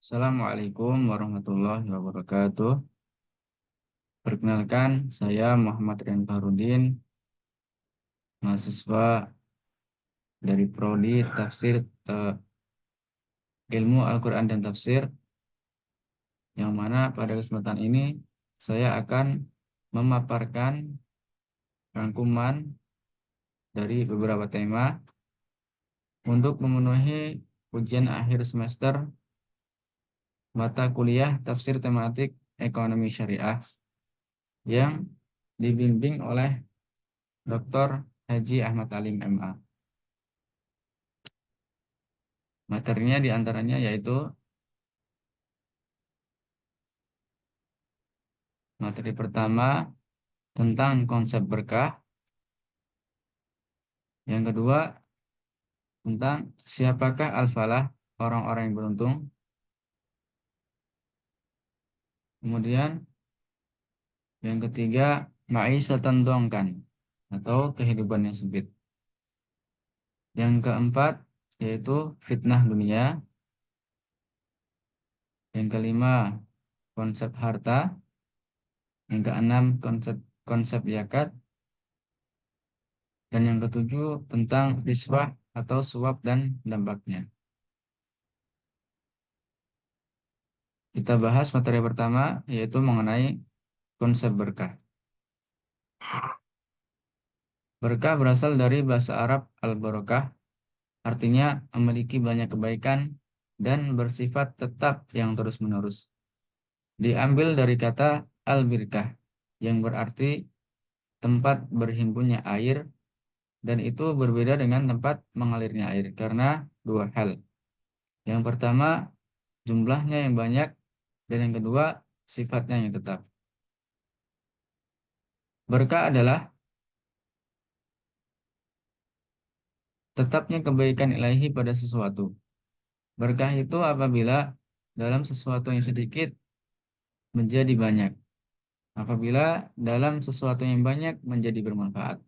Assalamualaikum warahmatullahi wabarakatuh. Perkenalkan, saya Muhammad Rian Fahrudin, mahasiswa dari Prodi Tafsir Ilmu Al-Quran dan Tafsir, yang mana pada kesempatan ini saya akan memaparkan rangkuman dari beberapa tema untuk memenuhi ujian akhir semester mata kuliah Tafsir Tematik Ekonomi Syariah yang dibimbing oleh Dr. Haji Ahmad Alim MA. Materinya diantaranya yaitu materi pertama tentang konsep berkah, yang kedua tentang siapakah al-falah, orang-orang yang beruntung, kemudian yang ketiga ma'isyatan dongkan atau kehidupan yang sempit, yang keempat yaitu fitnah dunia, yang kelima konsep harta, yang keenam konsep konsep zakat, dan yang ketujuh tentang riswah atau suap dan dampaknya. Kita bahas materi pertama yaitu mengenai konsep berkah. Berkah berasal dari bahasa Arab al-barakah, artinya memiliki banyak kebaikan dan bersifat tetap yang terus-menerus. Diambil dari kata al-birkah yang berarti tempat berhimpunnya air, dan itu berbeda dengan tempat mengalirnya air karena dua hal. Yang pertama, jumlahnya yang banyak, dan yang kedua, sifatnya yang tetap. Berkah adalah tetapnya kebaikan ilahi pada sesuatu. Berkah itu apabila dalam sesuatu yang sedikit menjadi banyak. Apabila dalam sesuatu yang banyak menjadi bermanfaat.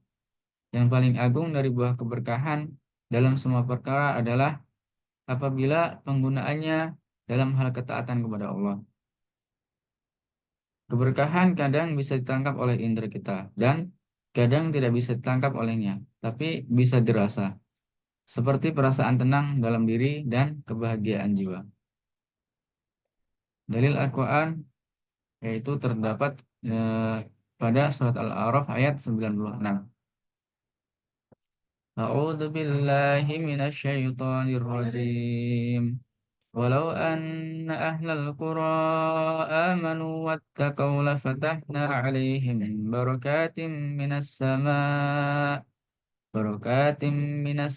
Yang paling agung dari buah keberkahan dalam semua perkara adalah apabila penggunaannya dalam hal ketaatan kepada Allah. Keberkahan kadang bisa ditangkap oleh indera kita dan kadang tidak bisa ditangkap olehnya, tapi bisa dirasa. Seperti perasaan tenang dalam diri dan kebahagiaan jiwa. Dalil Al-Quran yaitu terdapat pada surat Al-A'raf ayat 96. A'udzu billahi minasyaitonir rajim. Walau anna ahlal qura amanu wattaqaw lafatahna 'alaihim barakatim minas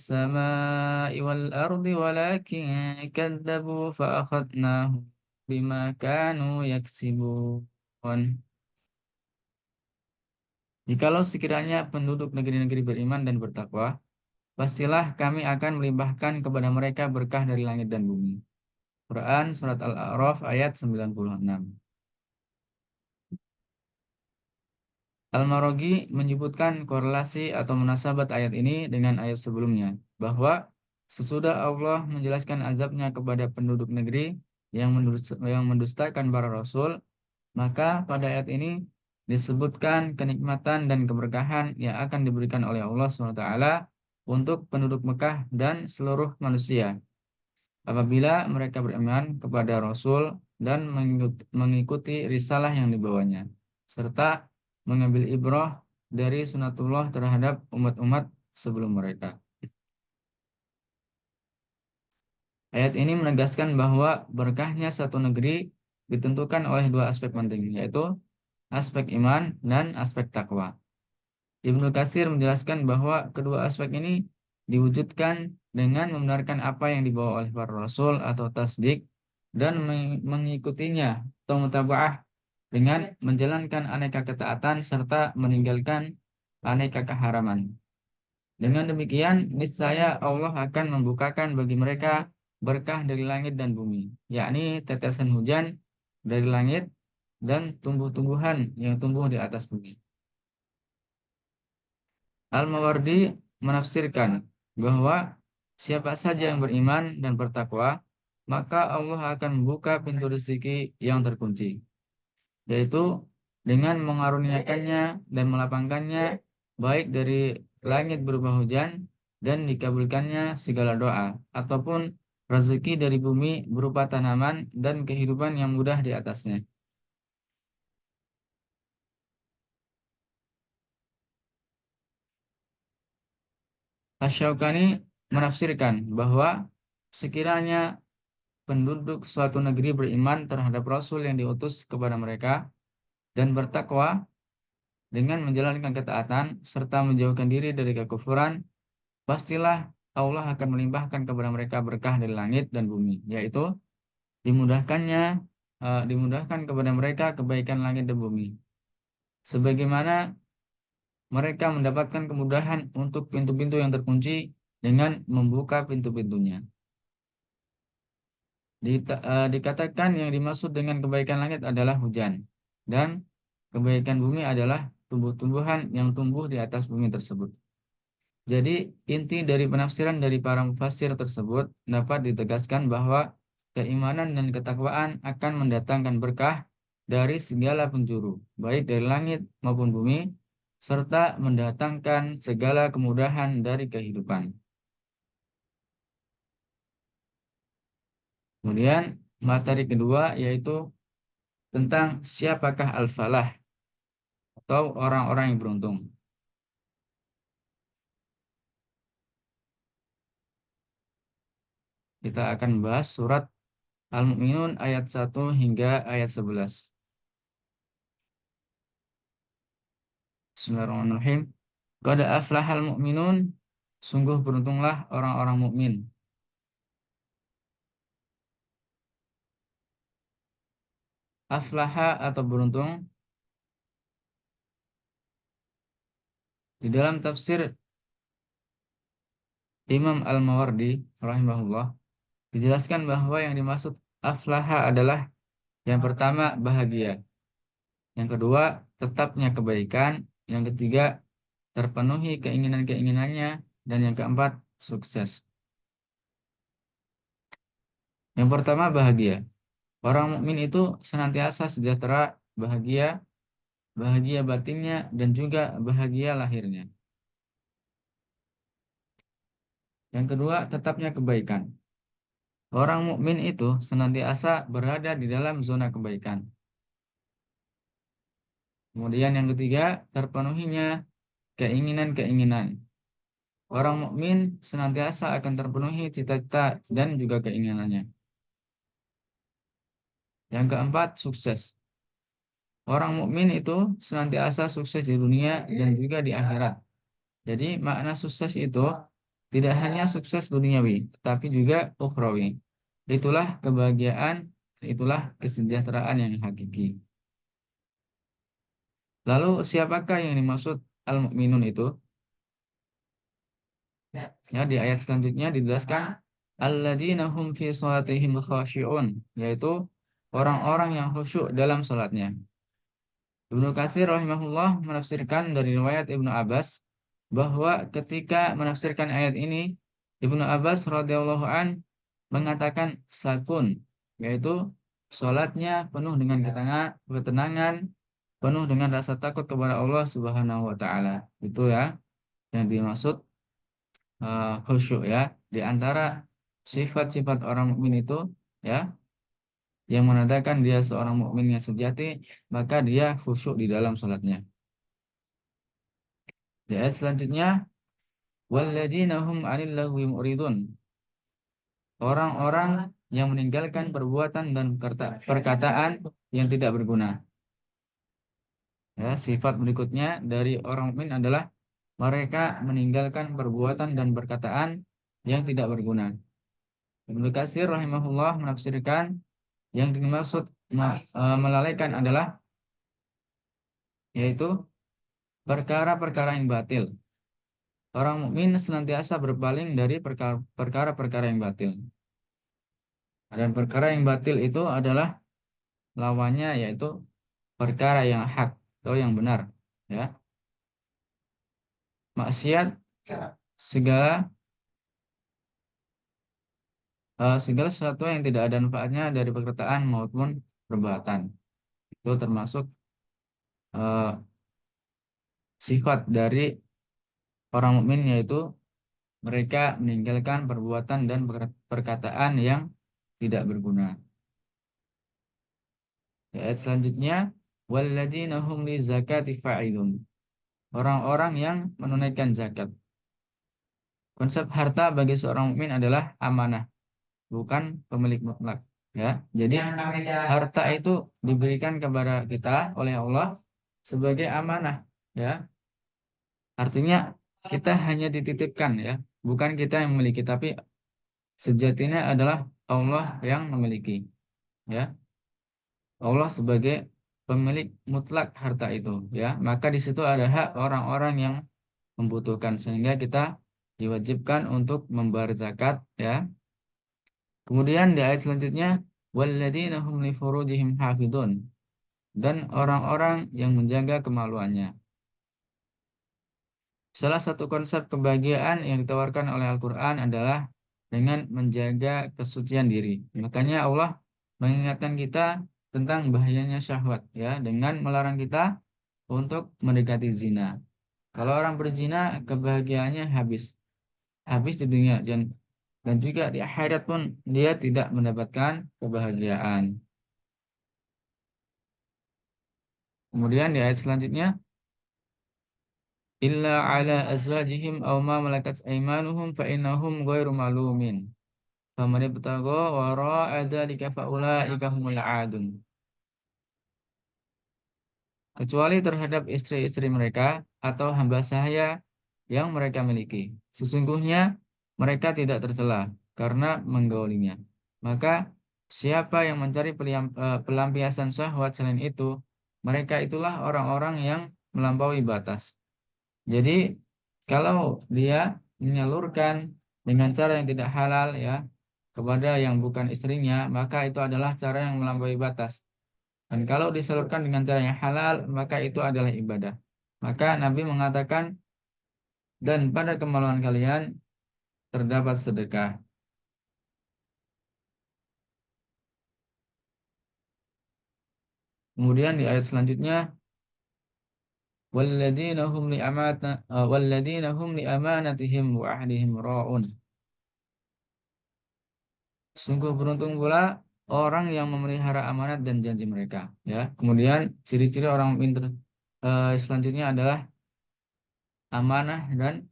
sama'i wal ardi walakin kadzabu fa akhadnahum bima kanu yaksibun. Jikalau sekiranya penduduk negeri-negeri beriman dan bertakwa, pastilah kami akan melimpahkan kepada mereka berkah dari langit dan bumi. Quran Surat Al-A'raf ayat 96. Al-Maraghi menyebutkan korelasi atau munasabat ayat ini dengan ayat sebelumnya, bahwa sesudah Allah menjelaskan azabnya kepada penduduk negeri yang mendustakan para rasul, maka pada ayat ini disebutkan kenikmatan dan keberkahan yang akan diberikan oleh Allah SWT untuk penduduk Mekah dan seluruh manusia apabila mereka beriman kepada Rasul dan mengikuti risalah yang dibawanya, serta mengambil ibrah dari sunatullah terhadap umat-umat sebelum mereka. Ayat ini menegaskan bahwa berkahnya satu negeri ditentukan oleh dua aspek penting, yaitu aspek iman dan aspek takwa. Ibnu Katsir menjelaskan bahwa kedua aspek ini diwujudkan dengan membenarkan apa yang dibawa oleh para rasul atau tasdik dan mengikutinya atau mutabaah dengan menjalankan aneka ketaatan serta meninggalkan aneka keharaman. Dengan demikian, niscaya Allah akan membukakan bagi mereka berkah dari langit dan bumi, yakni tetesan hujan dari langit dan tumbuh-tumbuhan yang tumbuh di atas bumi. Al-Mawardi menafsirkan bahwa siapa saja yang beriman dan bertakwa, maka Allah akan membuka pintu rezeki yang terkunci, yaitu dengan mengaruniakannya dan melapangkannya baik dari langit berupa hujan dan dikabulkannya segala doa, ataupun rezeki dari bumi berupa tanaman dan kehidupan yang mudah di atasnya. Asy-Syaukani menafsirkan bahwa sekiranya penduduk suatu negeri beriman terhadap Rasul yang diutus kepada mereka dan bertakwa dengan menjalankan ketaatan serta menjauhkan diri dari kekufuran, pastilah Allah akan melimpahkan kepada mereka berkah dari langit dan bumi, yaitu dimudahkannya dimudahkan kepada mereka kebaikan langit dan bumi. Sebagaimana mereka mendapatkan kemudahan untuk pintu-pintu yang terkunci dengan membuka pintu-pintunya. Dikatakan yang dimaksud dengan kebaikan langit adalah hujan dan kebaikan bumi adalah tumbuh-tumbuhan yang tumbuh di atas bumi tersebut. Jadi inti dari penafsiran dari para mufassir tersebut dapat ditegaskan bahwa keimanan dan ketakwaan akan mendatangkan berkah dari segala penjuru, baik dari langit maupun bumi, serta mendatangkan segala kemudahan dari kehidupan. Kemudian materi kedua yaitu tentang siapakah al-falah atau orang-orang yang beruntung. Kita akan bahas surat Al-Mu'minun ayat 1 hingga ayat 11. Bismillahirrahmanirrahim. Qad aflahal mu'minun, sungguh beruntunglah orang-orang mukmin. Aflaha atau beruntung di dalam tafsir Imam Al-Mawardi rahimahullah dijelaskan bahwa yang dimaksud aflaha adalah yang pertama bahagia, yang kedua tetapnya kebaikan, yang ketiga terpenuhi keinginan-keinginannya, dan yang keempat sukses. Yang pertama bahagia. Orang mukmin itu senantiasa sejahtera, bahagia, bahagia batinnya dan juga bahagia lahirnya. Yang kedua, tetapnya kebaikan. Orang mukmin itu senantiasa berada di dalam zona kebaikan. Kemudian yang ketiga, terpenuhinya keinginan-keinginan. Orang mukmin senantiasa akan terpenuhi cita-cita dan juga keinginannya. Yang keempat, sukses. Orang mukmin itu senantiasa sukses di dunia dan juga di akhirat. Jadi makna sukses itu tidak hanya sukses duniawi, tetapi juga ukhrawi. Itulah kebahagiaan, itulah kesejahteraan yang hakiki. Lalu siapakah yang dimaksud al-mukminun itu? Ya, di ayat selanjutnya dijelaskan alladzina hum fi salatihim khashi'un, yaitu orang-orang yang khusyuk dalam salatnya. Ibnu Katsir rahimahullah menafsirkan dari riwayat Ibnu Abbas bahwa ketika menafsirkan ayat ini, Ibnu Abbas radhiyallahu an mengatakan sakun, yaitu salatnya penuh dengan ketenangan, penuh dengan rasa takut kepada Allah Subhanahu wa taala. Itu ya yang dimaksud khusyuk ya. Di antara sifat-sifat orang mukmin itu ya yang menandakan dia seorang mukmin yang sejati, maka dia khusyuk di dalam salatnya. Di ayat selanjutnya, walladzina hum 'anil lahwi mu'ridun. Orang-orang yang meninggalkan perbuatan dan perkataan yang tidak berguna. Ya, sifat berikutnya dari orang mukmin adalah mereka meninggalkan perbuatan dan perkataan yang tidak berguna. Ibnu Katsir rahimahullah menafsirkan yang dimaksud melalaikan adalah yaitu perkara-perkara yang batil. Orang mukmin senantiasa berpaling dari perkara-perkara yang batil. Dan perkara yang batil itu adalah lawannya yaitu perkara yang hak atau yang benar. Ya, maksiat segala segala sesuatu yang tidak ada manfaatnya dari perkataan maupun perbuatan. Itu termasuk eh, sifat dari orang mukmin, yaitu mereka meninggalkan perbuatan dan perkataan yang tidak berguna. Ayat selanjutnya, walladzina hum li zakati fa'ilun. Orang-orang yang menunaikan zakat. Konsep harta bagi seorang mukmin adalah amanah, bukan pemilik mutlak. Ya, jadi harta itu diberikan kepada kita oleh Allah sebagai amanah. Ya, artinya kita hanya dititipkan, ya, bukan kita yang memiliki, tapi sejatinya adalah Allah yang memiliki. Ya, Allah sebagai pemilik mutlak harta itu. Ya, maka di situ ada hak orang-orang yang membutuhkan, sehingga kita diwajibkan untuk membayar zakat. Ya, kemudian di ayat selanjutnya, walladzina hum li furujihim hafidun, dan orang-orang yang menjaga kemaluannya. Salah satu konsep kebahagiaan yang ditawarkan oleh Al-Quran adalah dengan menjaga kesucian diri. Makanya Allah mengingatkan kita tentang bahayanya syahwat, ya, dengan melarang kita untuk mendekati zina. Kalau orang berzina, kebahagiaannya habis di dunia, dan juga di akhirat pun dia tidak mendapatkan kebahagiaan. Kemudian di ayat selanjutnya, illa ala azwajihim aw ma malakat aymanuhum fa innahum ghairu malumin. Faman ibtagha wara'a dzalika fa ulaika humul aadun. Kecuali terhadap istri-istri mereka atau hamba sahaya yang mereka miliki. Sesungguhnya mereka tidak tercela karena menggaulinya. Maka siapa yang mencari pelampiasan syahwat selain itu, mereka itulah orang-orang yang melampaui batas. Jadi kalau dia menyalurkan dengan cara yang tidak halal, ya, kepada yang bukan istrinya, maka itu adalah cara yang melampaui batas. Dan kalau disalurkan dengan cara yang halal, maka itu adalah ibadah. Maka Nabi mengatakan, dan pada kemaluan kalian terdapat sedekah. Kemudian di ayat selanjutnya, walladzina hum li amanatihim wa ahdihim ra'un. Sungguh beruntung pula orang yang memelihara amanat dan janji mereka. Ya, kemudian ciri-ciri orang mukmin selanjutnya adalah amanah dan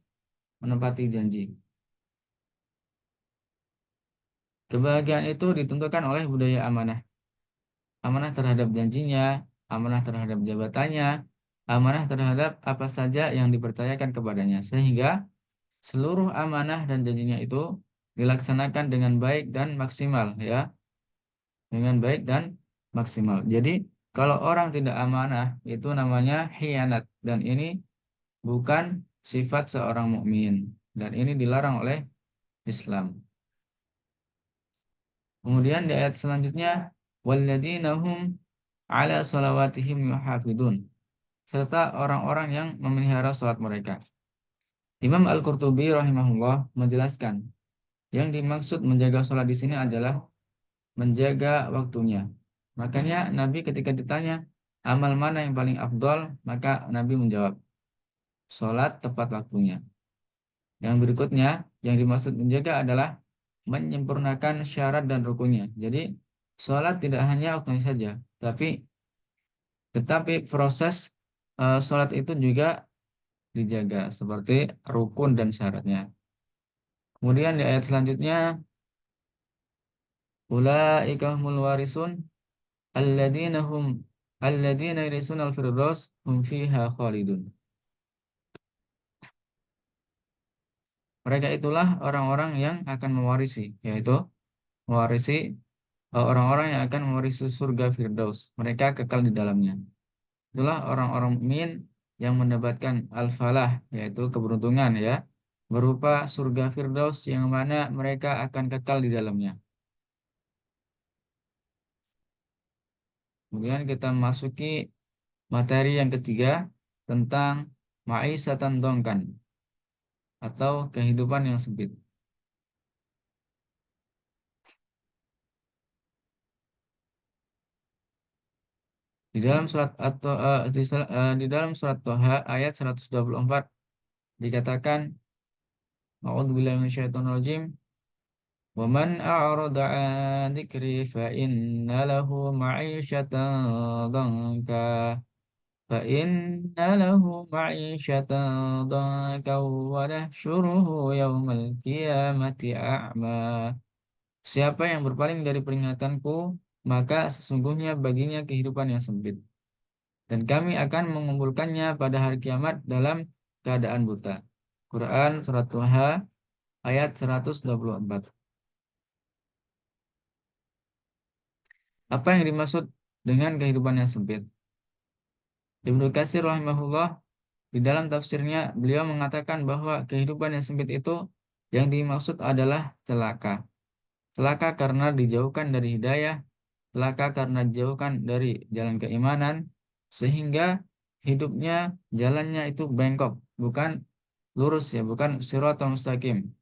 menepati janji. Kebahagiaan itu ditentukan oleh budaya amanah. Amanah terhadap janjinya, amanah terhadap jabatannya, amanah terhadap apa saja yang dipercayakan kepadanya, sehingga seluruh amanah dan janjinya itu dilaksanakan dengan baik dan maksimal, ya, dengan baik dan maksimal. Jadi kalau orang tidak amanah itu namanya khianat, dan ini bukan sifat seorang mukmin, dan ini dilarang oleh Islam. Kemudian di ayat selanjutnya, walladzina hum ala salawatihim yuhafidun, serta orang-orang yang memelihara salat mereka. Imam Al-Qurtubi rahimahullah menjelaskan, yang dimaksud menjaga salat di sini adalah menjaga waktunya. Makanya Nabi ketika ditanya amal mana yang paling afdol, maka Nabi menjawab, salat tepat waktunya. Yang berikutnya, yang dimaksud menjaga adalah menyempurnakan syarat dan rukunnya. Jadi salat tidak hanya waktunya saja, tetapi proses salat itu juga dijaga seperti rukun dan syaratnya. Kemudian di ayat selanjutnya, ulaika humul warisun alladzina hum alladzina yarisunal firdaus hum fiha khalidun. Mereka itulah orang-orang yang akan mewarisi, yaitu mewarisi orang-orang yang akan mewarisi surga Firdaus. Mereka kekal di dalamnya. Itulah orang-orang mukmin yang mendapatkan al-falah, yaitu keberuntungan, ya, berupa surga Firdaus yang mana mereka akan kekal di dalamnya. Kemudian kita masuki materi yang ketiga tentang ma'isatan dongkan atau kehidupan yang sempit. Di dalam surat atau di dalam surat Toha ayat 124 dikatakan, A'udzubillahi minasyaitonirrajim, "Wa man a'rada 'an dzikri fa inna lahu ma'isyatan dhanka fa inna lahu ma'isyatan dhanka wa nahsyuruhu yaumal qiyamati a'ma." Siapa yang berpaling dari peringatanku, maka sesungguhnya baginya kehidupan yang sempit. Dan kami akan mengumpulkannya pada hari kiamat dalam keadaan buta. Quran Surat Tuha ayat 124. Apa yang dimaksud dengan kehidupan yang sempit? Ibnu Katsir rahimahullah di dalam tafsirnya beliau mengatakan bahwa kehidupan yang sempit itu yang dimaksud adalah celaka. Celaka karena dijauhkan dari hidayah, celaka karena dijauhkan dari jalan keimanan, sehingga hidupnya jalannya itu bengkok, bukan lurus ya, bukan siratal mustaqim.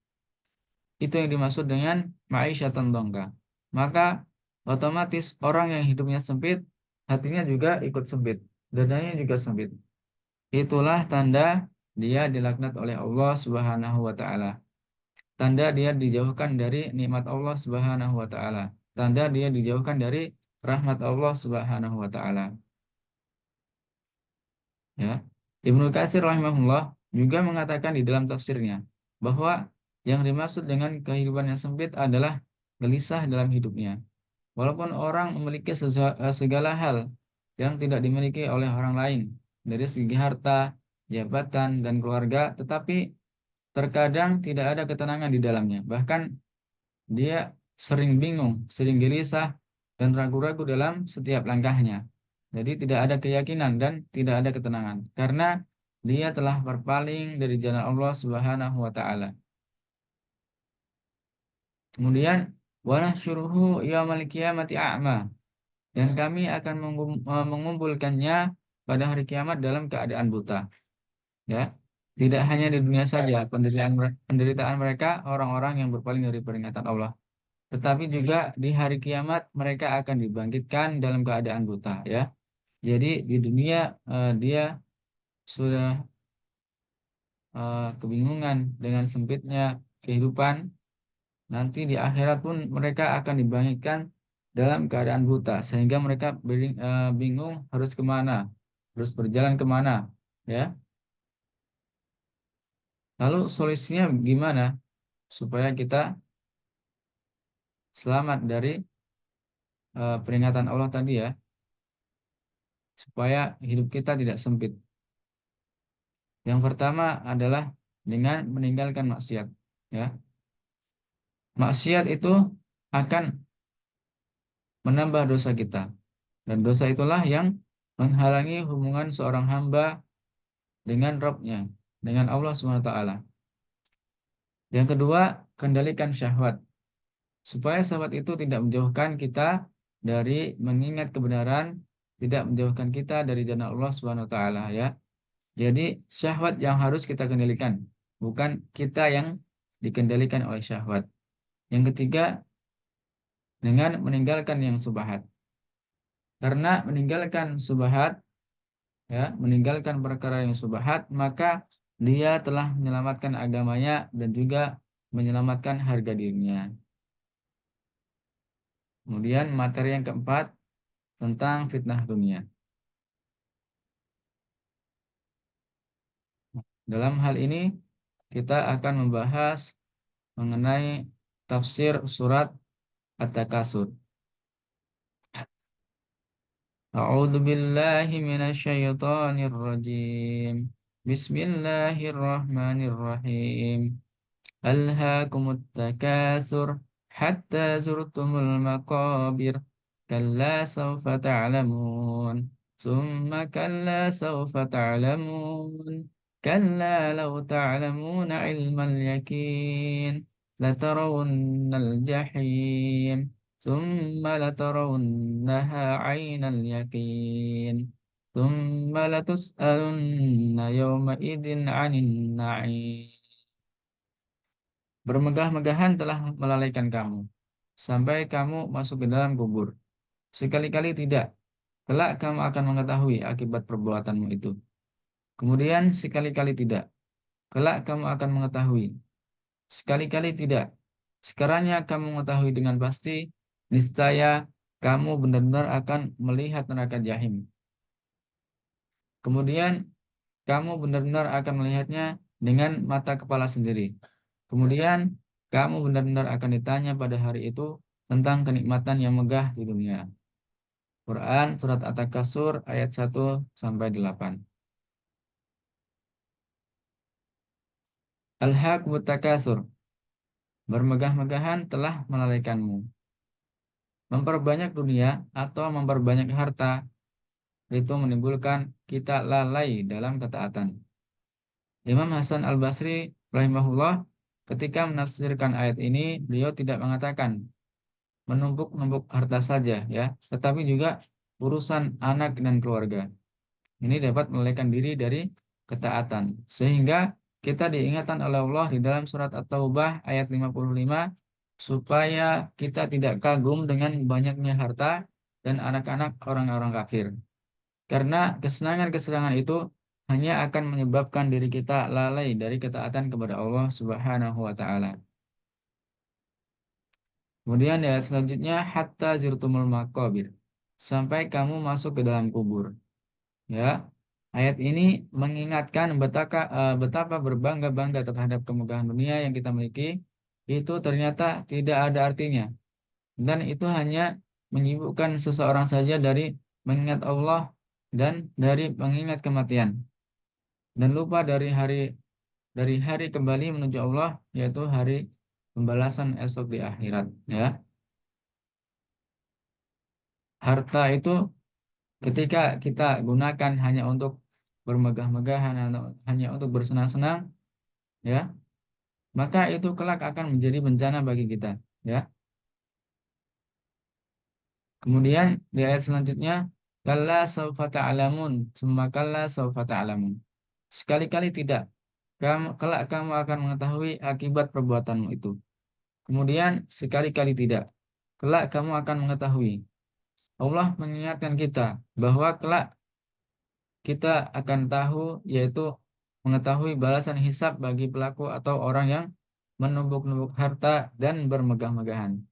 Itu yang dimaksud dengan ma'isyatan dongka. Maka otomatis orang yang hidupnya sempit, hatinya juga ikut sempit, dadanya juga sempit. Itulah tanda dia dilaknat oleh Allah Subhanahu wa taala. Tanda dia dijauhkan dari nikmat Allah Subhanahu wa taala. Tanda dia dijauhkan dari rahmat Allah Subhanahu wa taala. Ya. Ibnu Katsir rahimahullah juga mengatakan di dalam tafsirnya bahwa yang dimaksud dengan kehidupan yang sempit adalah gelisah dalam hidupnya. Walaupun orang memiliki segala hal yang tidak dimiliki oleh orang lain dari segi harta, jabatan, dan keluarga, tetapi terkadang tidak ada ketenangan di dalamnya. Bahkan dia sering bingung, sering gelisah, dan ragu-ragu dalam setiap langkahnya. Jadi tidak ada keyakinan dan tidak ada ketenangan. Karena dia telah berpaling dari jalan Allah Subhanahu wa taala. Kemudian wa nahsyuruhu yaumal qiyamati a'ma, dan kami akan mengumpulkannya pada hari kiamat dalam keadaan buta. Ya. Tidak hanya di dunia saja penderitaan mereka orang-orang yang berpaling dari peringatan Allah. Tetapi juga di hari kiamat mereka akan dibangkitkan dalam keadaan buta ya. Jadi di dunia dia sudah kebingungan dengan sempitnya kehidupan, nanti di akhirat pun mereka akan dibangkitkan dalam keadaan buta sehingga mereka bingung harus kemana, harus berjalan kemana ya. Lalu solusinya gimana supaya kita selamat dari peringatan Allah tadi ya, supaya hidup kita tidak sempit. Yang pertama adalah dengan meninggalkan maksiat. Ya, maksiat itu akan menambah dosa kita, dan dosa itulah yang menghalangi hubungan seorang hamba dengan Rabb-nya, dengan Allah Subhanahu wa taala. Yang kedua, kendalikan syahwat, supaya syahwat itu tidak menjauhkan kita dari mengingat kebenaran, tidak menjauhkan kita dari jalan Allah Subhanahu wa taala ya. Jadi syahwat yang harus kita kendalikan, bukan kita yang dikendalikan oleh syahwat. Yang ketiga, dengan meninggalkan yang subhat. Karena meninggalkan subhat, ya, meninggalkan perkara yang subhat, maka dia telah menyelamatkan agamanya dan juga menyelamatkan harga dirinya. Kemudian materi yang keempat tentang fitnah dunia. Dalam hal ini kita akan membahas mengenai tafsir surat At-Takasur. A'udzu billahi minasyaitonir rajim. Bismillahirrahmanirrahim. Alhaakumut takatsur hatta zurtumul maqabir. Kalla sawfa ta'lamun. Summa kalla sawfa ta'lamun. Kalla law ta'lamuna ilmal yakin. Latarawunnal jahim. ثم لترونها عين اليقين ثم لتسألن يومئذ عن النعيم. Bermegah-megahan telah melalaikan kamu sampai kamu masuk ke dalam kubur. Sekali-kali tidak. kelak kamu akan mengetahui akibat perbuatanmu itu. Kemudian sekali-kali tidak, kelak kamu akan mengetahui. Sekali-kali tidak, sekiranya kamu mengetahui dengan pasti, niscaya kamu benar-benar akan melihat neraka Jahim. Kemudian kamu benar-benar akan melihatnya dengan mata kepala sendiri. Kemudian kamu benar-benar akan ditanya pada hari itu tentang kenikmatan yang megah di dunia. Quran Surat At-Takasur ayat 1-8. Al-Haqbut Takasur, bermegah-megahan telah melalaikanmu. Memperbanyak dunia atau memperbanyak harta itu menimbulkan kita lalai dalam ketaatan. Imam Hasan Al-Basri rahimahullah ketika menafsirkan ayat ini, beliau tidak mengatakan menumpuk-numpuk harta saja ya, tetapi juga urusan anak dan keluarga. Ini dapat melarikan diri dari ketaatan. Sehingga kita diingatkan oleh Allah di dalam surat At-Taubah ayat 55 supaya kita tidak kagum dengan banyaknya harta dan anak-anak orang-orang kafir. Karena kesenangan-kesenangan itu hanya akan menyebabkan diri kita lalai dari ketaatan kepada Allah Subhanahu wa taala. Kemudian di ayat selanjutnya hatta zurtumul maqabir, sampai kamu masuk ke dalam kubur. Ya, ayat ini mengingatkan betapa berbangga-bangga terhadap kemegahan dunia yang kita miliki itu ternyata tidak ada artinya. Dan itu hanya menyibukkan seseorang saja dari mengingat Allah dan dari mengingat kematian. Dan lupa dari hari kembali menuju Allah, yaitu hari pembalasan esok di akhirat. Ya, harta itu ketika kita gunakan hanya untuk bermegah-megahan, hanya untuk bersenang-senang, ya, maka itu kelak akan menjadi bencana bagi kita, ya. Kemudian di ayat selanjutnya, kalla saufa ta'lamun, summa kalla saufa ta'lamun. Sekali-kali tidak, kelak kamu akan mengetahui akibat perbuatanmu itu. Kemudian sekali-kali tidak, kelak kamu akan mengetahui. Allah mengingatkan kita bahwa kelak kita akan tahu, yaitu mengetahui balasan hisab bagi pelaku atau orang yang menumpuk-numpuk harta dan bermegah-megahan.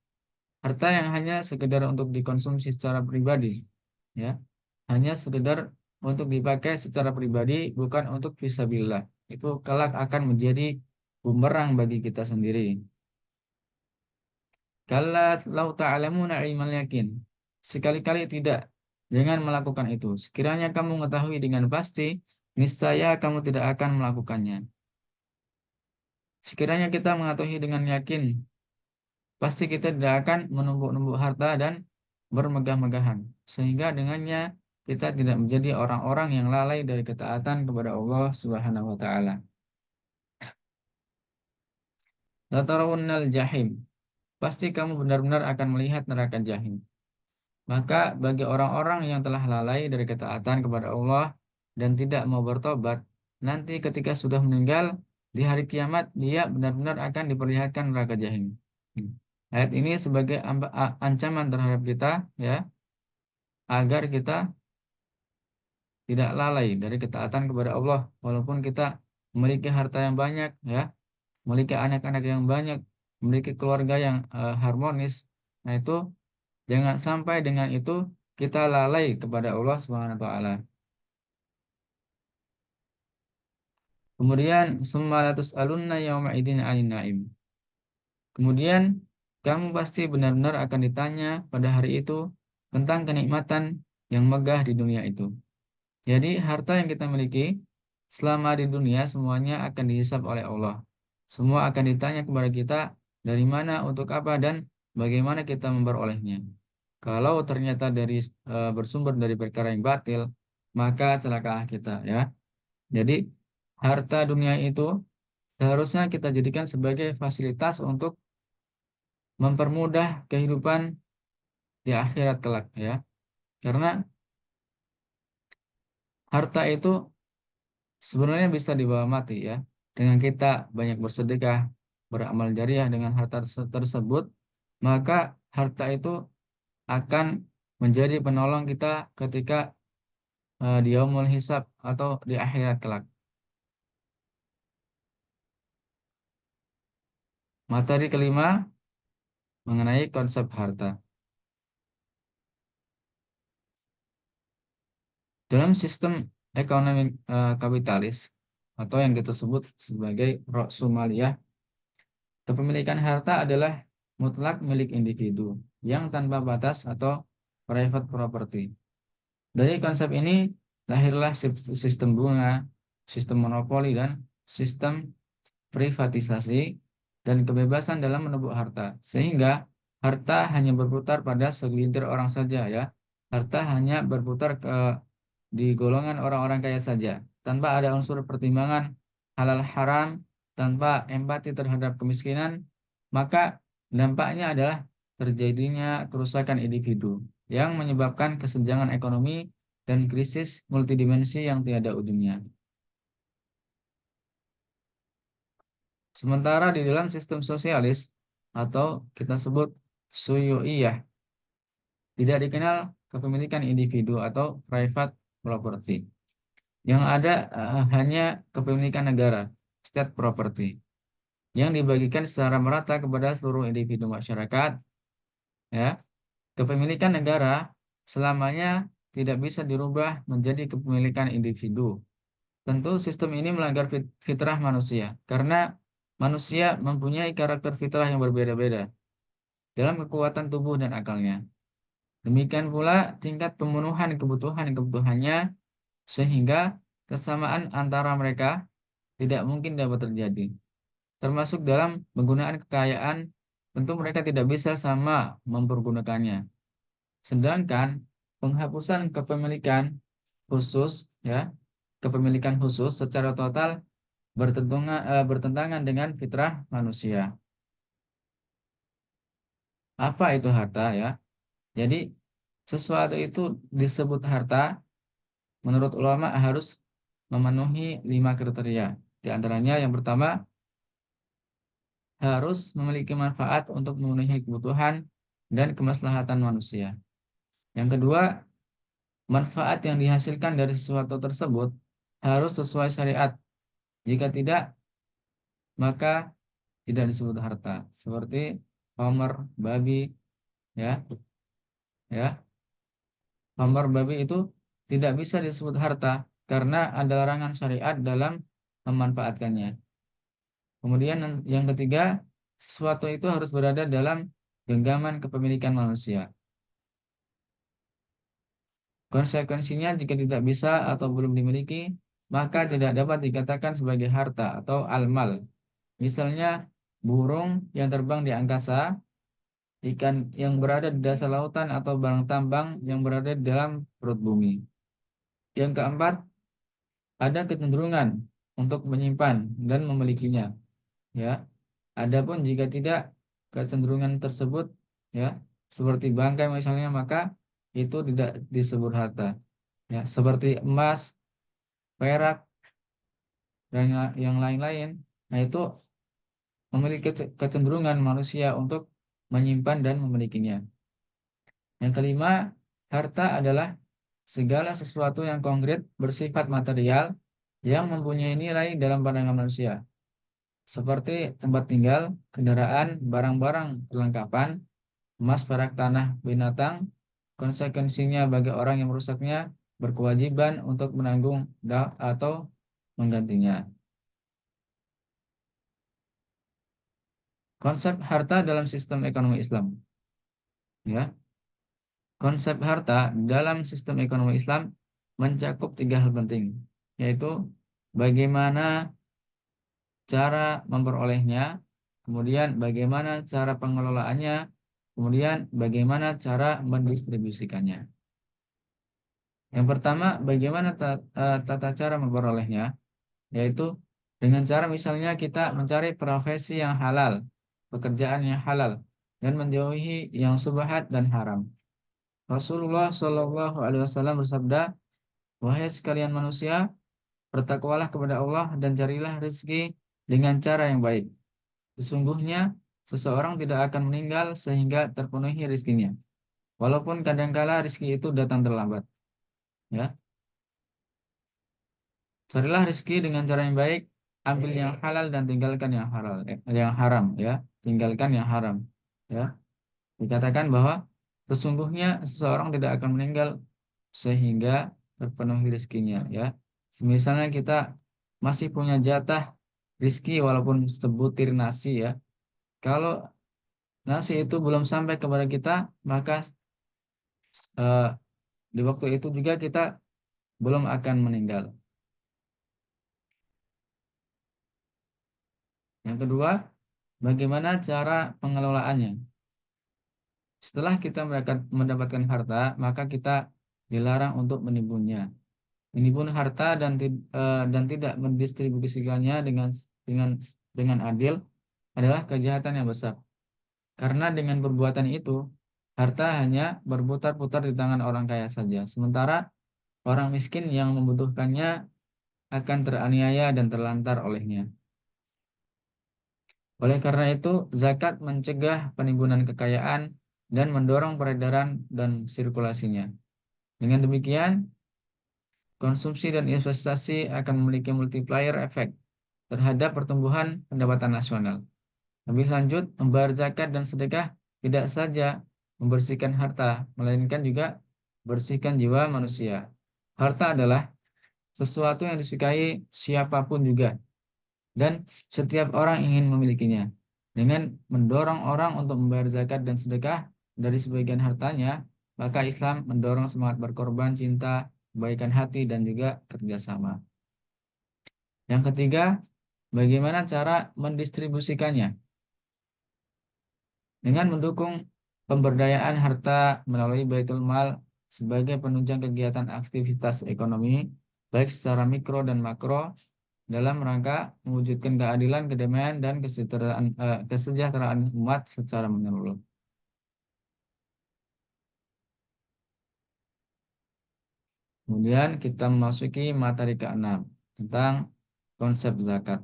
Harta yang hanya sekedar untuk dikonsumsi secara pribadi, ya, hanya sekedar untuk dipakai secara pribadi, bukan untuk fisabilillah. Itu kelak akan menjadi bumerang bagi kita sendiri. Kalla lau ta'lamuna ilmal yakin. Sekali-kali tidak, jangan melakukan itu. Sekiranya kamu mengetahui dengan pasti, niscaya kamu tidak akan melakukannya. Sekiranya kita mengetahui dengan yakin, pasti kita tidak akan menumpuk-numpuk harta dan bermegah-megahan. Sehingga dengannya kita tidak menjadi orang-orang yang lalai dari ketaatan kepada Allah Subhanahu wa taala. La tarawunnal jahim. Pasti kamu benar-benar akan melihat neraka jahim. Maka bagi orang-orang yang telah lalai dari ketaatan kepada Allah dan tidak mau bertobat, nanti ketika sudah meninggal di hari kiamat dia benar-benar akan diperlihatkan neraka jahim. Ayat ini sebagai ancaman terhadap kita, ya, agar kita tidak lalai dari ketaatan kepada Allah walaupun kita memiliki harta yang banyak, ya, memiliki anak-anak yang banyak, memiliki keluarga yang harmonis. Nah, itu jangan sampai dengan itu kita lalai kepada Allah Subhanahu wa taala. Kemudian summa latus'alunna yauma idzin 'anil na'im. Kemudian kamu pasti benar-benar akan ditanya pada hari itu tentang kenikmatan yang megah di dunia itu. Jadi harta yang kita miliki selama di dunia semuanya akan dihisab oleh Allah. Semua akan ditanya kepada kita dari mana, untuk apa, dan bagaimana kita memperolehnya. Kalau ternyata bersumber dari perkara yang batil, maka celakalah kita, ya. Jadi harta dunia itu seharusnya kita jadikan sebagai fasilitas untuk mempermudah kehidupan di akhirat kelak, ya. Karena harta itu sebenarnya bisa dibawa mati, ya. Dengan kita banyak bersedekah, beramal jariah dengan harta tersebut, maka harta itu akan menjadi penolong kita ketika di yaumul hisab atau di akhirat kelak. Materi kelima mengenai konsep harta. Dalam sistem ekonomi kapitalis atau yang kita sebut sebagai ra'sumaliyah, kepemilikan harta adalah mutlak milik individu yang tanpa batas atau private property. Dari konsep ini lahirlah sistem bunga, sistem monopoli, dan sistem privatisasi dan kebebasan dalam menebuk harta. Sehingga harta hanya berputar pada segelintir orang saja ya. Harta hanya berputar di golongan orang-orang kaya saja, tanpa ada unsur pertimbangan halal haram, tanpa empati terhadap kemiskinan, maka dampaknya adalah terjadinya kerusakan individu yang menyebabkan kesenjangan ekonomi dan krisis multidimensi yang tiada ujungnya. Sementara di dalam sistem sosialis atau kita sebut suyu'iyah, tidak dikenal kepemilikan individu atau private property. Yang ada hanya kepemilikan negara, state property, yang dibagikan secara merata kepada seluruh individu masyarakat. Ya, kepemilikan negara selamanya tidak bisa dirubah menjadi kepemilikan individu. Tentu sistem ini melanggar fitrah manusia, karena manusia mempunyai karakter fitrah yang berbeda-beda dalam kekuatan tubuh dan akalnya. Demikian pula tingkat pemenuhan kebutuhan-kebutuhannya, sehingga kesamaan antara mereka tidak mungkin dapat terjadi. Termasuk dalam penggunaan kekayaan, tentu mereka tidak bisa sama mempergunakannya. Sedangkan penghapusan kepemilikan khusus, ya, kepemilikan khusus secara total bertentangan dengan fitrah manusia. Apa itu harta ya? Jadi sesuatu itu disebut harta menurut ulama harus memenuhi 5 kriteria. Di antaranya yang pertama harus memiliki manfaat untuk memenuhi kebutuhan dan kemaslahatan manusia. Yang kedua, manfaat yang dihasilkan dari sesuatu tersebut harus sesuai syariat. Jika tidak, maka tidak disebut harta. Seperti homer, babi, ya, ya. Homer, babi itu tidak bisa disebut harta karena ada larangan syariat dalam memanfaatkannya. Kemudian yang ketiga, sesuatu itu harus berada dalam genggaman kepemilikan manusia. Konsekuensinya jika tidak bisa atau belum dimiliki, maka tidak dapat dikatakan sebagai harta atau almal. Misalnya burung yang terbang di angkasa, ikan yang berada di dasar lautan atau barang tambang yang berada di dalam perut bumi. Yang keempat, ada kecenderungan untuk menyimpan dan memilikinya. Ya, adapun jika tidak kecenderungan tersebut, ya, seperti bangkai misalnya, maka itu tidak disebut harta. Ya, seperti emas, perak, dan yang lain-lain. Nah, itu memiliki kecenderungan manusia untuk menyimpan dan memilikinya. Yang kelima, harta adalah segala sesuatu yang konkret bersifat material yang mempunyai nilai dalam pandangan manusia, seperti tempat tinggal, kendaraan, barang-barang perlengkapan, emas, perak, tanah, binatang. Konsekuensinya bagi orang yang merusaknya berkewajiban untuk menanggung atau menggantinya. Konsep harta dalam sistem ekonomi Islam. Ya, konsep harta dalam sistem ekonomi Islam mencakup 3 hal penting, yaitu bagaimana cara memperolehnya, kemudian bagaimana cara pengelolaannya, kemudian bagaimana cara mendistribusikannya. Yang pertama, bagaimana tata cara memperolehnya, yaitu dengan cara misalnya kita mencari profesi yang halal, pekerjaan yang halal, dan menjauhi yang subhat dan haram. Rasulullah Shallallahu Alaihi Wasallam bersabda, wahai sekalian manusia, bertakwalah kepada Allah dan carilah rezeki dengan cara yang baik. Sesungguhnya seseorang tidak akan meninggal sehingga terpenuhi rezekinya. Walaupun kadangkala rezeki itu datang terlambat, ya. Carilah rezeki dengan cara yang baik, ambil yang halal dan tinggalkan yang halal, yang haram, ya. Tinggalkan yang haram, ya. Dikatakan bahwa sesungguhnya seseorang tidak akan meninggal sehingga terpenuhi rezekinya, ya. Misalnya kita masih punya jatah rezeki walaupun sebutir nasi, ya. Kalau nasi itu belum sampai kepada kita, maka eh, di waktu itu juga kita belum akan meninggal. Yang kedua, bagaimana cara pengelolaannya? Setelah kita mendapatkan harta, maka kita dilarang untuk menimbunnya. Menimbun harta dan tidak mendistribusikannya dengan dengan adil adalah kejahatan yang besar. Karena dengan perbuatan itu, harta hanya berputar-putar di tangan orang kaya saja. Sementara orang miskin yang membutuhkannya akan teraniaya dan terlantar olehnya. Oleh karena itu, zakat mencegah penimbunan kekayaan dan mendorong peredaran dan sirkulasinya. Dengan demikian, konsumsi dan investasi akan memiliki multiplier efek terhadap pertumbuhan pendapatan nasional. Lebih lanjut, membayar zakat dan sedekah tidak saja membersihkan harta, melainkan juga bersihkan jiwa manusia. Harta adalah sesuatu yang disukai siapapun juga, dan setiap orang ingin memilikinya. Dengan mendorong orang untuk membayar zakat dan sedekah dari sebagian hartanya, maka Islam mendorong semangat berkorban, cinta, kebaikan hati, dan juga kerjasama. Yang ketiga, bagaimana cara mendistribusikannya? Dengan mendukung pemberdayaan harta melalui Baitul Mal sebagai penunjang kegiatan aktivitas ekonomi, baik secara mikro dan makro, dalam rangka mewujudkan keadilan, kedamaian, dan kesejahteraan umat secara menyeluruh. Kemudian kita memasuki materi ke-6 tentang konsep zakat.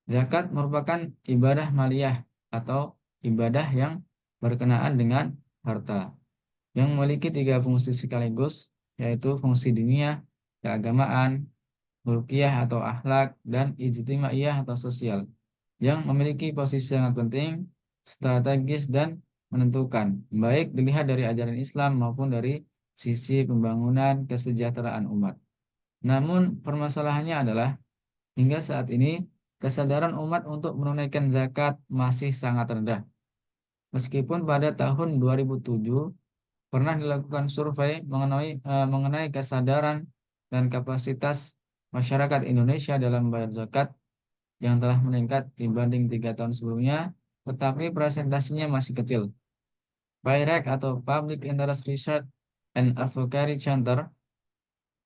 Zakat merupakan ibadah maliyah atau ibadah yang berkenaan dengan harta, yang memiliki tiga fungsi sekaligus, yaitu fungsi diniyah, keagamaan, mulkiyah atau akhlak, dan ijtimaiyah atau sosial, yang memiliki posisi sangat penting, strategis, dan menentukan, baik dilihat dari ajaran Islam maupun dari sisi pembangunan kesejahteraan umat. Namun, permasalahannya adalah hingga saat ini kesadaran umat untuk menunaikan zakat masih sangat rendah. Meskipun pada tahun 2007 pernah dilakukan survei mengenai kesadaran dan kapasitas masyarakat Indonesia dalam membayar zakat yang telah meningkat dibanding 3 tahun sebelumnya, tetapi presentasinya masih kecil. PIREC atau Public Interest Research and Advocacy Center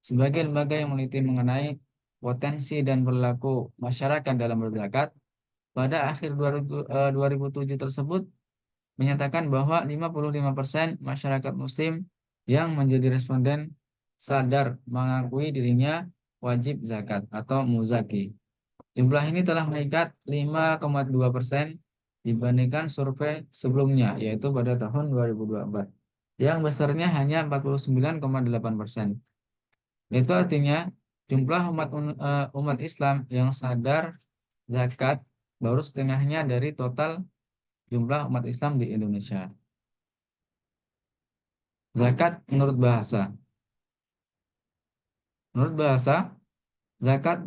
sebagai lembaga yang meneliti mengenai potensi dan perilaku masyarakat dalam berzakat, pada akhir 2007 tersebut menyatakan bahwa 55% masyarakat Muslim yang menjadi responden sadar mengakui dirinya wajib zakat atau muzaki. Jumlah ini telah meningkat 5,2% dibandingkan survei sebelumnya, yaitu pada tahun 2024, yang besarnya hanya 49,8%. Itu artinya jumlah umat Islam yang sadar zakat baru setengahnya dari total jumlah umat Islam di Indonesia. Zakat menurut bahasa. Menurut bahasa, zakat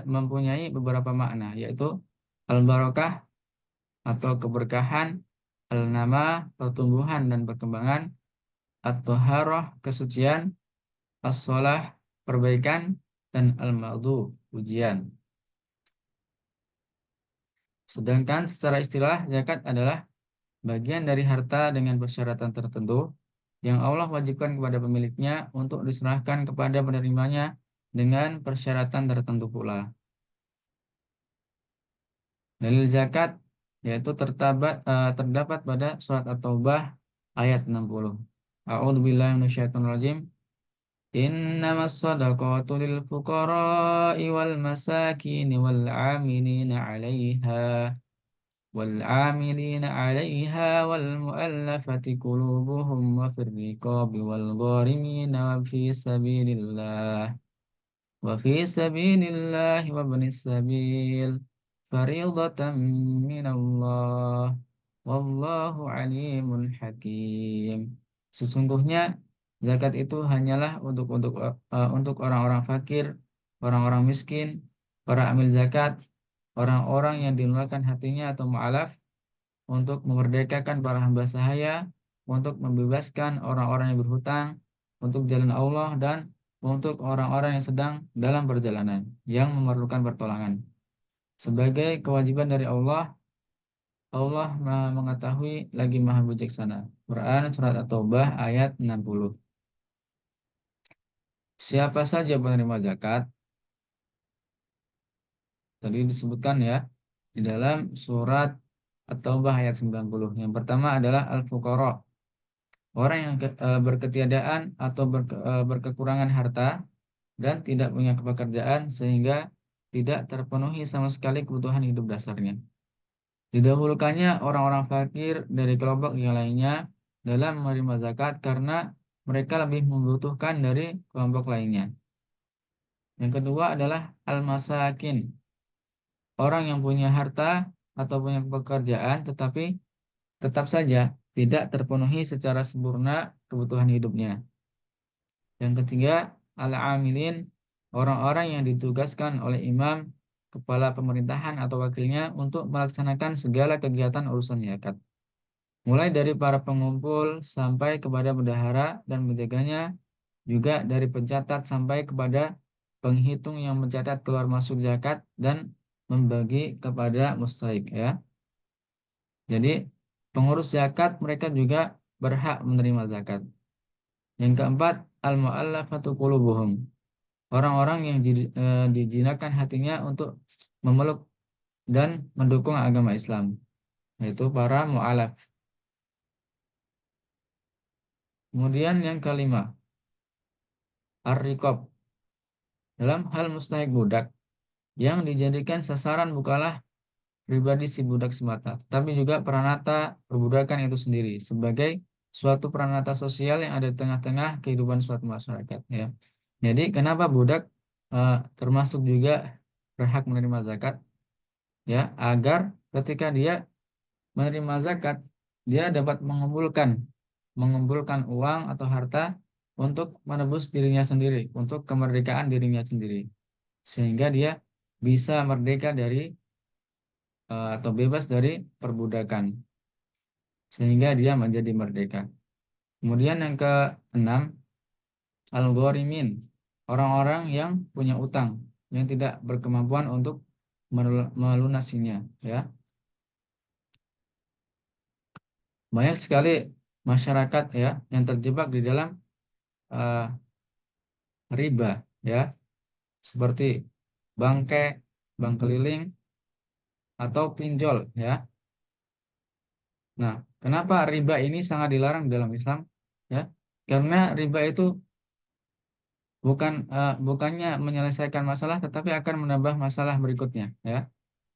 mempunyai beberapa makna, yaitu al-barakah atau keberkahan, al-nama, pertumbuhan dan perkembangan, at-toharoh, kesucian, as-sholah, perbaikan, dan al-ma'du, ujian. Sedangkan secara istilah, zakat adalah bagian dari harta dengan persyaratan tertentu yang Allah wajibkan kepada pemiliknya untuk diserahkan kepada penerimanya dengan persyaratan tertentu pula. Dalil zakat yaitu terdapat pada surat At-Taubah ayat 60. A'udzubillahi minasyaitonirrajim. Innamas shadaqatu lil fuqara'i wal masakin wal 'amilina 'alaiha والعاملين عليها والمؤلفة قلوبهم وفي الرقاب والغارمين وفي سبيل الله وابن السبيل فريضة من الله wallahu alimun hakim. Sesungguhnya zakat itu hanyalah untuk orang-orang fakir, orang-orang miskin, para amil zakat, orang-orang yang dilunakkan hatinya atau mu'alaf, untuk memerdekakan para hamba sahaya, untuk membebaskan orang-orang yang berhutang, untuk jalan Allah, dan untuk orang-orang yang sedang dalam perjalanan, yang memerlukan pertolongan. Sebagai kewajiban dari Allah, Allah Maha mengetahui lagi Maha bijaksana. Quran Surat At-Taubah ayat 60. Siapa saja penerima zakat? Tadi disebutkan ya di dalam surat At-Taubah ayat 90. Yang pertama adalah al-fuqara, orang yang berketiadaan atau berkekurangan harta dan tidak punya pekerjaan sehingga tidak terpenuhi sama sekali kebutuhan hidup dasarnya. Didahulukannya orang-orang fakir dari kelompok yang lainnya dalam menerima zakat karena mereka lebih membutuhkan dari kelompok lainnya. Yang kedua adalah al-masakin, orang yang punya harta atau punya pekerjaan tetapi tetap saja tidak terpenuhi secara sempurna kebutuhan hidupnya. Yang ketiga, al-amilin, orang-orang yang ditugaskan oleh imam, kepala pemerintahan atau wakilnya untuk melaksanakan segala kegiatan urusan zakat. Mulai dari para pengumpul sampai kepada bendahara dan menjaganya, juga dari pencatat sampai kepada penghitung yang mencatat keluar masuk zakat dan membagi kepada mustahik ya. Jadi pengurus zakat mereka juga berhak menerima zakat. Yang keempat, al-mu'allafatu qulubuhum. Orang-orang yang dijinakan hatinya untuk memeluk dan mendukung agama Islam, yaitu para mu'alaf. Kemudian yang kelima, ar-riqab. Dalam hal mustahik budak, yang dijadikan sasaran bukanlah pribadi si budak semata, tapi juga peranata perbudakan itu sendiri sebagai suatu peranata sosial yang ada di tengah-tengah kehidupan suatu masyarakat ya. Jadi kenapa budak termasuk juga berhak menerima zakat ya, agar ketika dia menerima zakat dia dapat mengumpulkan uang atau harta untuk menebus dirinya sendiri, untuk kemerdekaan dirinya sendiri, sehingga dia bisa merdeka dari atau bebas dari perbudakan, sehingga dia menjadi merdeka. Kemudian yang keenam, al-ghorimin, orang-orang yang punya utang yang tidak berkemampuan untuk melunasinya ya. Banyak sekali masyarakat ya yang terjebak di dalam uh, riba ya, seperti bangke, bank keliling atau pinjol ya. Nah, kenapa riba ini sangat dilarang dalam Islam ya? Karena riba itu bukannya menyelesaikan masalah tetapi akan menambah masalah berikutnya ya.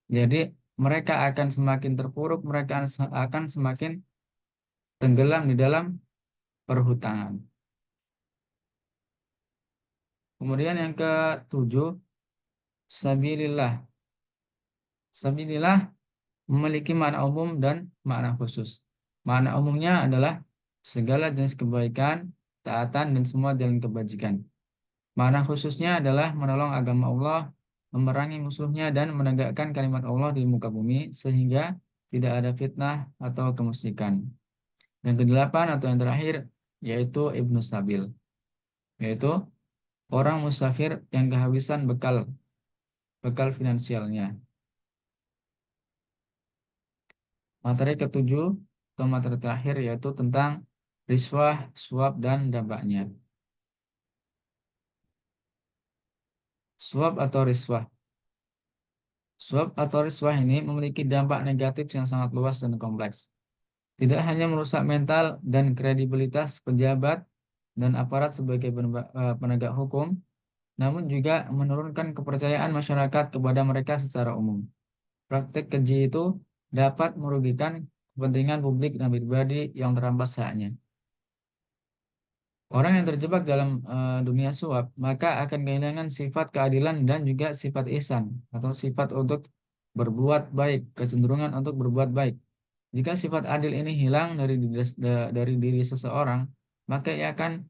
Jadi mereka akan semakin terpuruk, mereka akan semakin tenggelam di dalam perhutangan. Kemudian yang ketujuh, sabilillah. Sabilillah memiliki makna umum dan makna khusus. Makna umumnya adalah segala jenis kebaikan, taatan, dan semua jalan kebajikan. Makna khususnya adalah menolong agama Allah, memerangi musuhnya, dan menegakkan kalimat Allah di muka bumi sehingga tidak ada fitnah atau kemusyrikan. Yang kedelapan atau yang terakhir yaitu Ibnu Sabil, yaitu orang musafir yang kehabisan bekal finansialnya. Materi ketujuh atau materi terakhir yaitu tentang riswah, suap, dan dampaknya. Suap atau riswah. Suap atau riswah ini memiliki dampak negatif yang sangat luas dan kompleks. Tidak hanya merusak mental dan kredibilitas pejabat dan aparat sebagai penegak hukum, namun juga menurunkan kepercayaan masyarakat kepada mereka secara umum. Praktek keji itu dapat merugikan kepentingan publik dan pribadi yang terampas haknya. Orang yang terjebak dalam dunia suap maka akan kehilangan sifat keadilan dan juga sifat ihsan atau sifat untuk berbuat baik, kecenderungan untuk berbuat baik. Jika sifat adil ini hilang dari diri seseorang, maka ia akan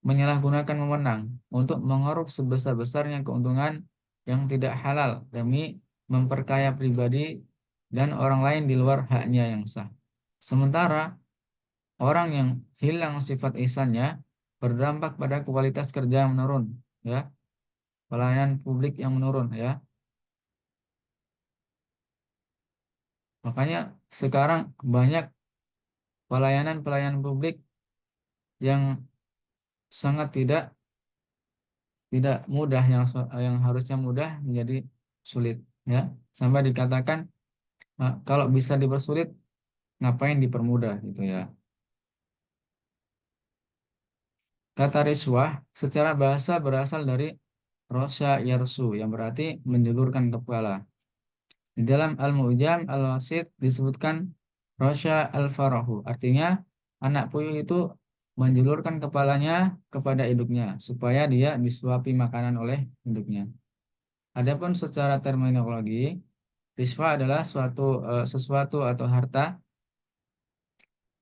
menyalahgunakan wewenang untuk mengeruk sebesar-besarnya keuntungan yang tidak halal demi memperkaya pribadi dan orang lain di luar haknya yang sah. Sementara orang yang hilang sifat ihsannya berdampak pada kualitas kerja yang menurun, ya, pelayanan publik yang menurun, ya. Makanya sekarang banyak pelayanan-pelayanan publik yang sangat tidak tidak mudah, yang harusnya mudah menjadi sulit, ya. Sampai dikatakan kalau bisa dipersulit, ngapain dipermudah gitu ya. Kata riswah secara bahasa berasal dari rosya yarsu yang berarti menjulurkan kepala. Di dalam Al-Mu'jam Al-Wasit disebutkan rosya al-farahu. Artinya anak puyuh itu menjulurkan kepalanya kepada induknya supaya dia disuapi makanan oleh induknya. Adapun secara terminologi, riswa adalah sesuatu atau harta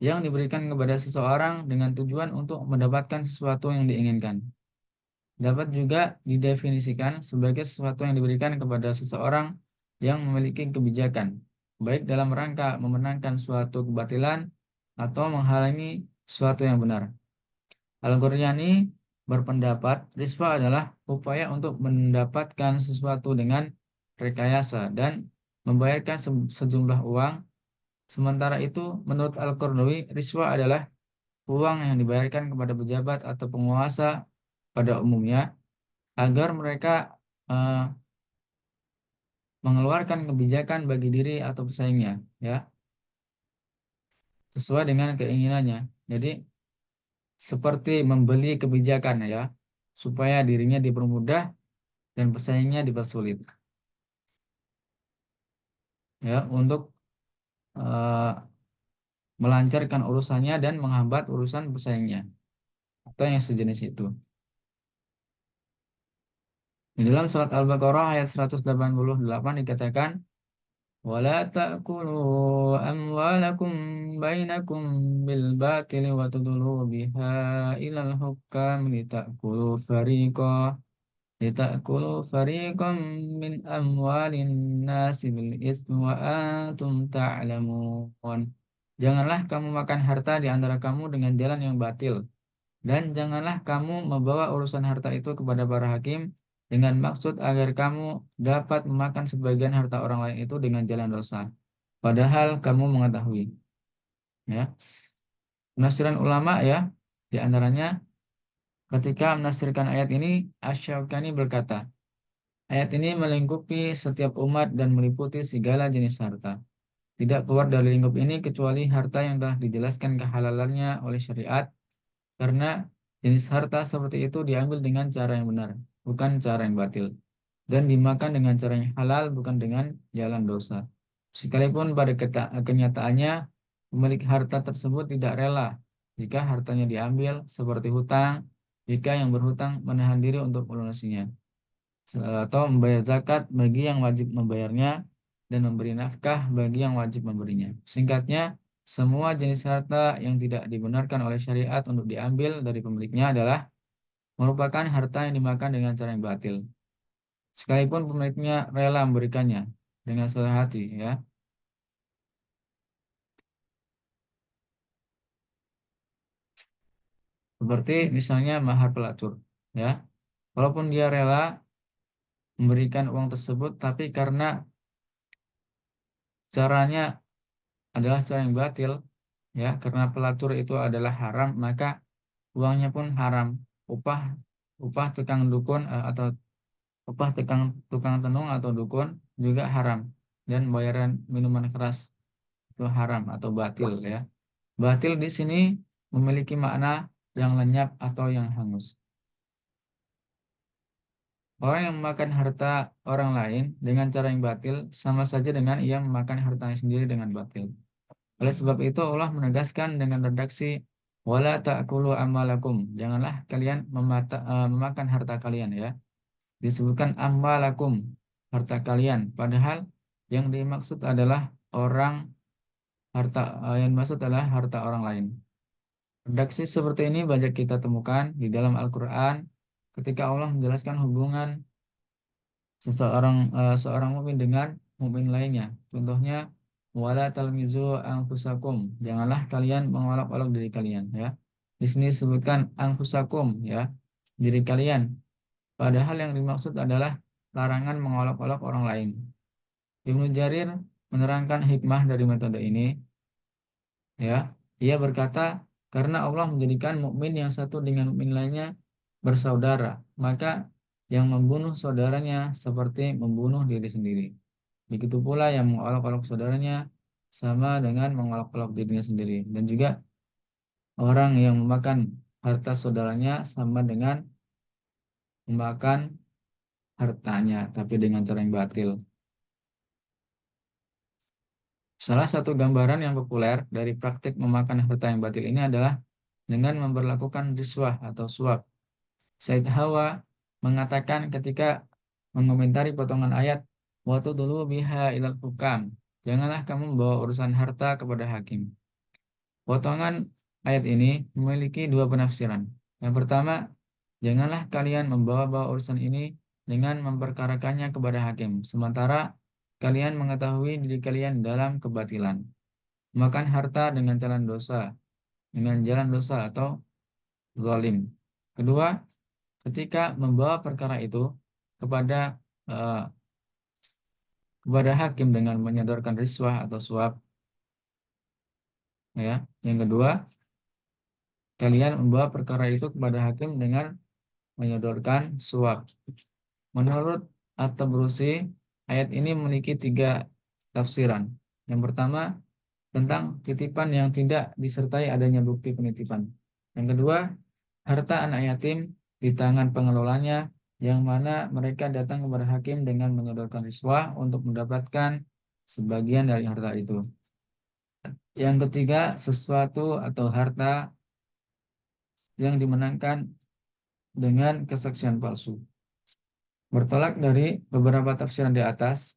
yang diberikan kepada seseorang dengan tujuan untuk mendapatkan sesuatu yang diinginkan. Dapat juga didefinisikan sebagai sesuatu yang diberikan kepada seseorang yang memiliki kebijakan, baik dalam rangka memenangkan suatu kebatilan atau menghalangi suatu yang benar. Al-Ghuryani berpendapat riswa adalah upaya untuk mendapatkan sesuatu dengan rekayasa dan membayarkan sejumlah uang. Sementara itu, menurut Al-Qardawi, riswa adalah uang yang dibayarkan kepada pejabat atau penguasa pada umumnya agar mereka eh, mengeluarkan kebijakan bagi diri atau pesaingnya, ya, sesuai dengan keinginannya. Jadi seperti membeli kebijakan, ya, supaya dirinya dipermudah dan pesaingnya dipersulit, ya, untuk eh, melancarkan urusannya dan menghambat urusan pesaingnya atau yang sejenis itu. Di dalam surat Al-Baqarah ayat 188 dikatakan, ولا تأكلوا أموالكم بينكم بالباطل وتدلوا بها إلى الحكام لتأكلوا فريقا من أموال الناس بالإثم وأنتم تعلمون. Janganlah kamu makan harta di antara kamu dengan jalan yang batil, dan janganlah kamu membawa urusan harta itu kepada para hakim dengan maksud agar kamu dapat memakan sebagian harta orang lain itu dengan jalan dosa. Padahal kamu mengetahui. Ya, penafsiran ulama, ya, di antaranya ketika menafsirkan ayat ini, Asy-Syaukani berkata, ayat ini melingkupi setiap umat dan meliputi segala jenis harta. Tidak keluar dari lingkup ini kecuali harta yang telah dijelaskan kehalalannya oleh syariat, karena jenis harta seperti itu diambil dengan cara yang benar, bukan cara yang batil, dan dimakan dengan cara yang halal, bukan dengan jalan dosa. Sekalipun pada kenyataannya pemilik harta tersebut tidak rela jika hartanya diambil, seperti hutang, jika yang berhutang menahan diri untuk melunasinya, atau membayar zakat bagi yang wajib membayarnya, dan memberi nafkah bagi yang wajib memberinya. Singkatnya, semua jenis harta yang tidak dibenarkan oleh syariat untuk diambil dari pemiliknya adalah merupakan harta yang dimakan dengan cara yang batil. Sekalipun pemiliknya rela memberikannya dengan senang hati, ya. Seperti misalnya mahar pelacur, ya. Walaupun dia rela memberikan uang tersebut, tapi karena caranya adalah cara yang batil, ya, karena pelacur itu adalah haram, maka uangnya pun haram. Upah upah tukang dukun atau upah tukang tenung atau dukun juga haram, dan bayaran minuman keras itu haram atau batil, ya. Batil di sini memiliki makna yang lenyap atau yang hangus. Orang yang memakan harta orang lain dengan cara yang batil sama saja dengan ia memakan hartanya sendiri dengan batil. Oleh sebab itu Allah menegaskan dengan redaksi wala ta'kulu amalakum. Janganlah kalian memakan harta kalian ya. Disebutkan amalakum, harta kalian. Padahal yang dimaksud adalah orang harta yang dimaksud adalah harta orang lain. Redaksi seperti ini banyak kita temukan di dalam Al-Qur'an ketika Allah menjelaskan hubungan seorang mukmin dengan mukmin lainnya. Contohnya wala talmizu anfusakum. Janganlah kalian mengolok-olok diri kalian ya. Di sini disebutkan anfusakum ya, diri kalian. Padahal yang dimaksud adalah larangan mengolok-olok orang lain. Ibnu Jarir menerangkan hikmah dari metode ini ya. Ia berkata karena Allah menjadikan mukmin yang satu dengan mukmin lainnya bersaudara, maka yang membunuh saudaranya seperti membunuh diri sendiri. Begitu pula yang mengolok-olok saudaranya sama dengan mengolok-olok dirinya sendiri. Dan juga orang yang memakan harta saudaranya sama dengan memakan hartanya, tapi dengan cara yang batil. Salah satu gambaran yang populer dari praktik memakan harta yang batil ini adalah dengan memperlakukan riswah atau suap. Said Hawa mengatakan ketika mengomentari potongan ayat waktu dulu biha ilal hukam, janganlah kamu membawa urusan harta kepada hakim. Potongan ayat ini memiliki dua penafsiran. Yang pertama, janganlah kalian membawa-bawa urusan ini dengan memperkarakannya kepada hakim, sementara kalian mengetahui diri kalian dalam kebatilan. Makan harta dengan jalan dosa atau zalim. Kedua, ketika membawa perkara itu kepada eh, kepada hakim dengan menyodorkan riswah atau suap, ya. Yang kedua, kalian membawa perkara itu kepada hakim dengan menyodorkan suap. Menurut At-Tabrusi, ayat ini memiliki tiga tafsiran. Yang pertama, tentang titipan yang tidak disertai adanya bukti penitipan. Yang kedua, harta anak yatim di tangan pengelolanya, yang mana mereka datang kepada hakim dengan menyodorkan riswah untuk mendapatkan sebagian dari harta itu. Yang ketiga, sesuatu atau harta yang dimenangkan dengan kesaksian palsu. Bertolak dari beberapa tafsiran di atas,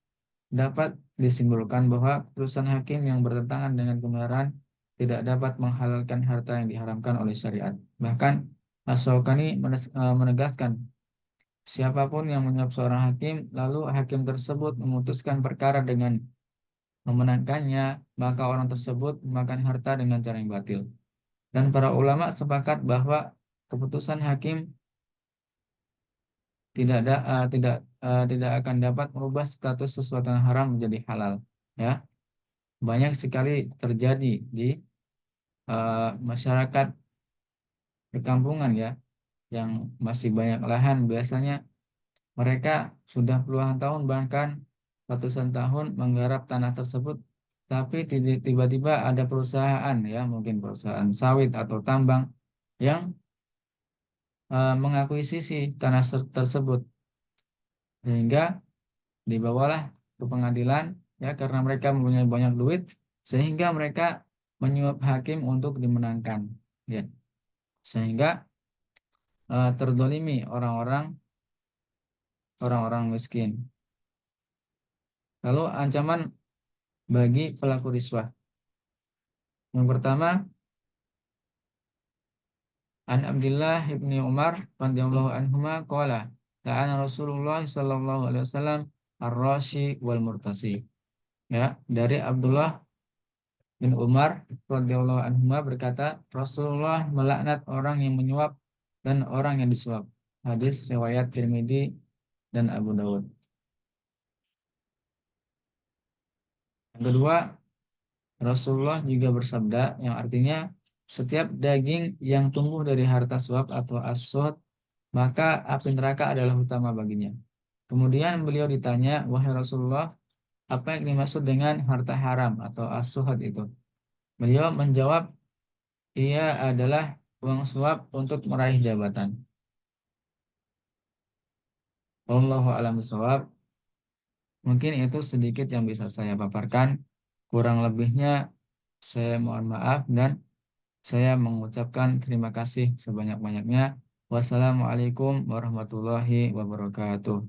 dapat disimpulkan bahwa keputusan hakim yang bertentangan dengan kebenaran tidak dapat menghalalkan harta yang diharamkan oleh syariat. Bahkan Asy-Syaukani menegaskan, siapapun yang menyuap seorang hakim, lalu hakim tersebut memutuskan perkara dengan memenangkannya, maka orang tersebut memakan harta dengan cara yang batil. Dan para ulama sepakat bahwa keputusan hakim tidak akan dapat merubah status sesuatu yang haram menjadi halal. Ya, banyak sekali terjadi di masyarakat perkampungan ya, yang masih banyak lahan. Biasanya mereka sudah puluhan tahun bahkan ratusan tahun menggarap tanah tersebut, tapi tiba-tiba ada perusahaan ya, mungkin perusahaan sawit atau tambang yang mengakuisisi tanah tersebut, sehingga dibawalah ke pengadilan ya karena mereka mempunyai banyak duit sehingga mereka menyuap hakim untuk dimenangkan ya, sehingga terdolimi orang-orang miskin. Lalu ancaman bagi pelaku riswah. Yang pertama, an Abdullah ibni Umar radhiyallahu anhuma qala la'ana Rasulullah sallallahu alaihi wasallam ar-rashi wal murtasi. Ya, dari Abdullah bin Umar radhiyallahu anhuma berkata, Rasulullah melaknat orang yang menyuap dan orang yang disuap. Hadis riwayat Tirmidzi dan Abu Dawud. Yang kedua, Rasulullah juga bersabda yang artinya setiap daging yang tumbuh dari harta suap atau as-suhud, maka api neraka adalah utama baginya. Kemudian beliau ditanya, wahai Rasulullah, apa yang dimaksud dengan harta haram atau as-suhud itu? Beliau menjawab, ia adalah uang suap untuk meraih jabatan. Wallahu a'lam bishawab. Mungkin itu sedikit yang bisa saya paparkan. Kurang lebihnya saya mohon maaf dan saya mengucapkan terima kasih sebanyak-banyaknya. Wassalamualaikum warahmatullahi wabarakatuh.